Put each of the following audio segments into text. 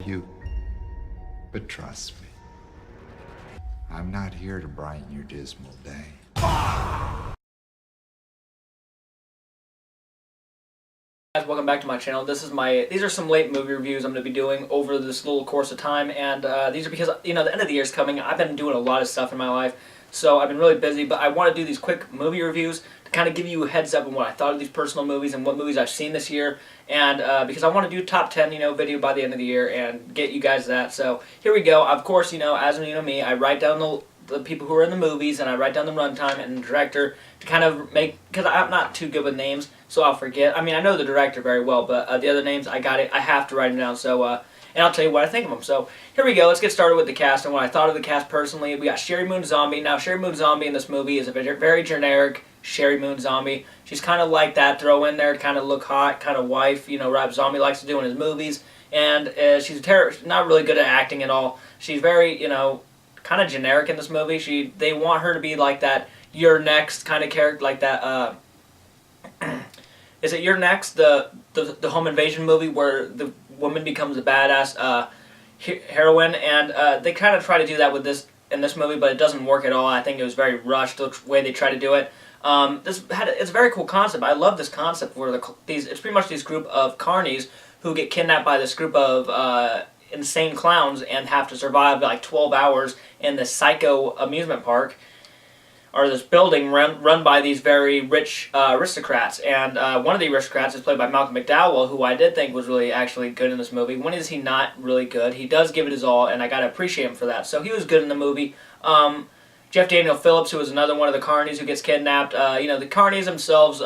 you. But trust me, I'm not here to brighten your dismal day. Guys, welcome back to my channel. These are some late movie reviews I'm going to be doing over this little course of time, and these are because, the end of the year is coming. I've been doing a lot of stuff in my life, so I've been really busy, but I want to do these quick movie reviews to kind of give you a heads up on what I thought of these personal movies and what movies I've seen this year, and because I want to do top 10, video by the end of the year and get you guys that. So here we go. Of course, as me, I write down the people who are in the movies, and I write down the runtime and the director to kind of make, because I'm not too good with names, so I'll forget. I mean, I know the director very well, but the other names, I have to write them down, so, and I'll tell you what I think of them. So, here we go, let's get started with the cast and what I thought of the cast personally. We got Sheri Moon Zombie. Now, Sheri Moon Zombie in this movie is a very generic Sheri Moon Zombie. She's kind of like that, throw in there, kind of look hot, kind of wife, Rob Zombie likes to do in his movies, and she's not really good at acting at all. She's very, kind of generic in this movie. They want her to be like that You're Next kind of character, like that, is it You're Next, the home invasion movie where the woman becomes a badass heroine, and they kind of try to do that in this movie, but it doesn't work at all. I think it was very rushed the way they try to do it. It's a very cool concept. I love this concept where it's pretty much these group of carnies who get kidnapped by this group of insane clowns and have to survive like 12 hours in this psycho amusement park, or this building run by these very rich aristocrats. And one of the aristocrats is played by Malcolm McDowell, who I did think was really actually good in this movie. When is he not really good? He does give it his all, and I gotta appreciate him for that. So he was good in the movie. Jeff Daniel Phillips, who was another one of the carnies who gets kidnapped. The carnies themselves,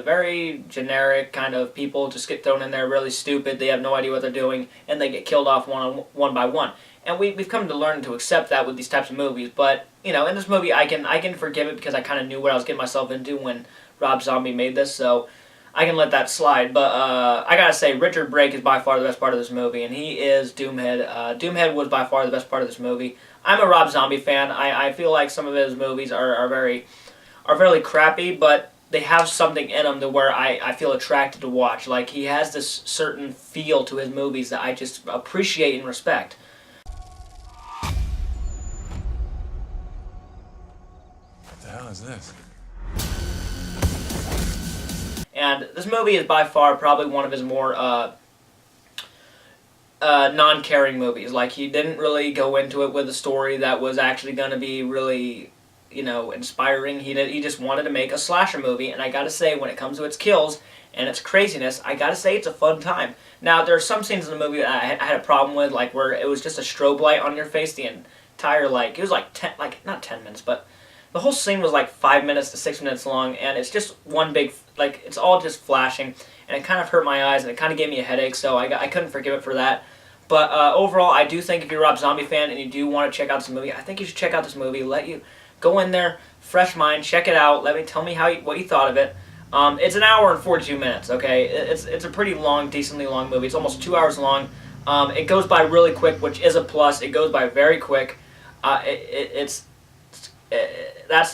very generic kind of people, just get thrown in there, really stupid. They have no idea what they're doing, and they get killed off one by one. And we've come to learn to accept that with these types of movies. But in this movie, I can forgive it because I kind of knew what I was getting myself into when Rob Zombie made this, so I can let that slide. But I gotta say, Richard Brake is by far the best part of this movie, and he is Doomhead. Doomhead was by far the best part of this movie. I'm a Rob Zombie fan. I feel like some of his movies are fairly crappy, but they have something in them to where I feel attracted to watch. Like, he has this certain feel to his movies that I just appreciate and respect. What the hell is this? And this movie is by far probably one of his more non-caring movies. Like, he didn't really go into it with a story that was actually going to be really, inspiring. He just wanted to make a slasher movie, and I gotta say, when it comes to its kills and its craziness, I gotta say it's a fun time. Now, there are some scenes in the movie that I had a problem with, like where it was just a strobe light on your face the entire, it was not 10 minutes, but the whole scene was like 5 minutes to 6 minutes long, and it's just one big, it's all just flashing, and it kind of hurt my eyes, and it kind of gave me a headache, so I couldn't forgive it for that. But overall, I do think if you're a Rob Zombie fan and you do want to check out this movie, I think you should check out this movie. Let you go in there, fresh mind, check it out. Tell me what you thought of it. It's an hour and 42 minutes. Okay, it's a pretty long, decently long movie. It's almost 2 hours long. It goes by really quick, which is a plus. It goes by very quick. That's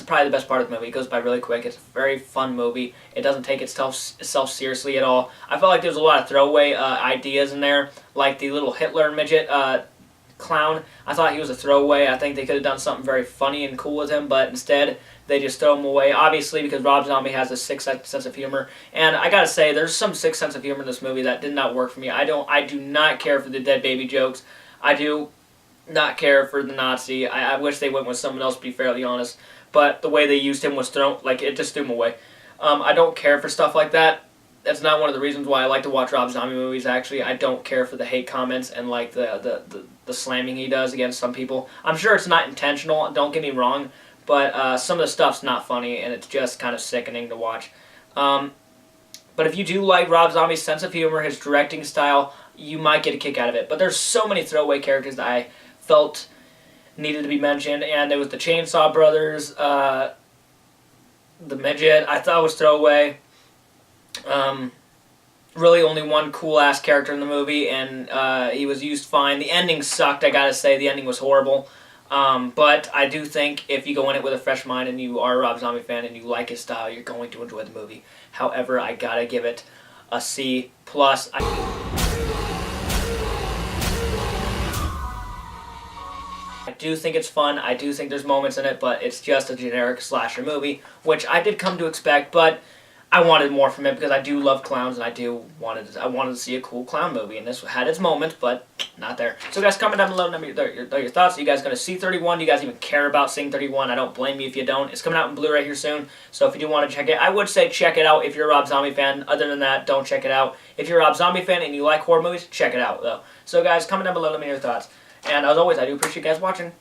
probably the best part of the movie. It goes by really quick. It's a very fun movie. It doesn't take itself seriously at all. I felt like there was a lot of throwaway ideas in there, like the little Hitler midget clown. I thought he was a throwaway. I think they could have done something very funny and cool with him, but instead they just throw him away. Obviously, because Rob Zombie has a sick sense of humor, and I gotta say, there's some sick sense of humor in this movie that did not work for me. I do not care for the dead baby jokes. I do not care for the Nazi. I wish they went with someone else, to be fairly honest. But the way they used him was it just threw him away. I don't care for stuff like that. That's not one of the reasons why I like to watch Rob Zombie movies, actually. I don't care for the hate comments and the slamming he does against some people. I'm sure it's not intentional, don't get me wrong, but some of the stuff's not funny, and it's just kind of sickening to watch. But if you do like Rob Zombie's sense of humor, his directing style, you might get a kick out of it. But there's so many throwaway characters that I felt needed to be mentioned, and there was the Chainsaw Brothers, the midget, I thought was throwaway. Really only one cool-ass character in the movie, and he was used fine. The ending sucked, I gotta say. The ending was horrible. But I do think if you go in it with a fresh mind and you are a Rob Zombie fan and you like his style, you're going to enjoy the movie. However, I gotta give it a C+. do think it's fun. I do think there's moments in it, but it's just a generic slasher movie, which I did come to expect, but I wanted more from it because I do love clowns and I wanted to see a cool clown movie, and this had its moments, but not there. So guys, comment down below your thoughts. Are you guys going to see 31? Do you guys even care about seeing 31? I don't blame you if you don't. It's coming out in Blu-ray here soon, so if you do want to check it, I would say check it out if you're a Rob Zombie fan. Other than that, don't check it out. If you're a Rob Zombie fan and you like horror movies, check it out though. So guys, comment down below, let me know your thoughts. And as always, I do appreciate you guys watching.